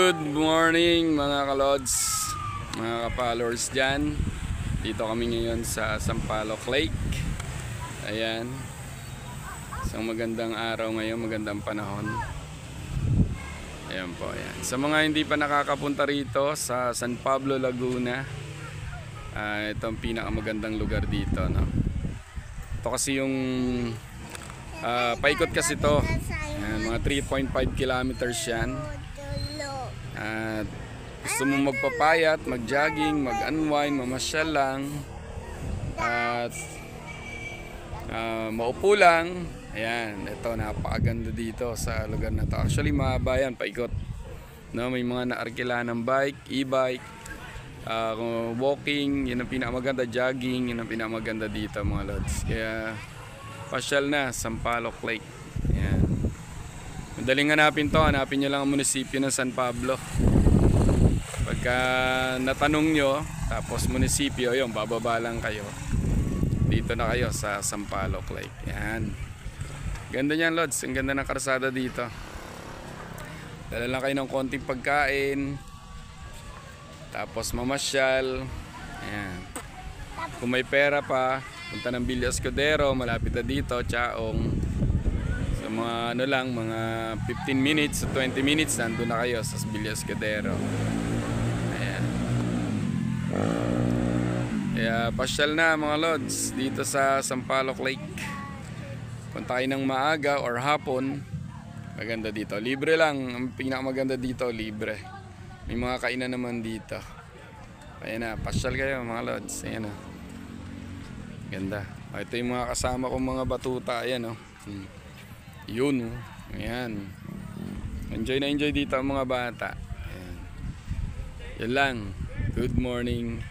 Good morning mga kalods, mga ka-followers dyan. Dito kami ngayon sa Sampaloc Lake. Ayan, isang magandang araw ngayon, magandang panahon. Ayan po, ayan. Sa mga hindi pa nakakapunta rito sa San Pablo, Laguna, ito ang pinakamagandang lugar dito, no? Ito kasi yung paikot kasi to. Ayan, mga 3.5 kilometers yan. At gusto mo magpapayat, mag-jogging, mag-unwind, mamasyal lang, at maupo lang. Ayan, ito napakaganda dito sa lugar na to. Actually mahaba yan, paikot, no? May mga naarkila ng bike, e-bike, walking, yun ang pinakamaganda. Jogging, yun ang pinakamaganda dito mga lods. Kaya pasyal na, Sampaloc Lake. Ayan, madaling hanapin to, hanapin nyo lang ang munisipyo ng San Pablo. Pagka natanong nyo, tapos munisipyo, yun, bababa lang kayo. Dito na kayo sa Sampaloc Lake. Yan. Ganda niyan, lods. Ang ganda ng karsada dito. Dala lang kayo ng konting pagkain, tapos mamasyal. Ayan. Kung may pera pa, punta ng Villa Escudero, malapit na dito, Chaong. Sa mga ano lang, mga 15 minutes to 20 minutes, nandun na kayo sa Villa Escudero. Kaya pasyal na mga lods dito sa Sampaloc Lake. Punta kayo ng maaga or hapon, maganda dito. Libre lang, ang pinakamaganda dito, libre. May mga kainan naman dito. Ayan na, pasyal kayo mga lods. Ayan na, ganda. Ito yung mga kasama kong mga batuta. Ayan o, yun o. Ayan, enjoy na enjoy dito ang mga bata. Ayan. Yan lang. Good morning.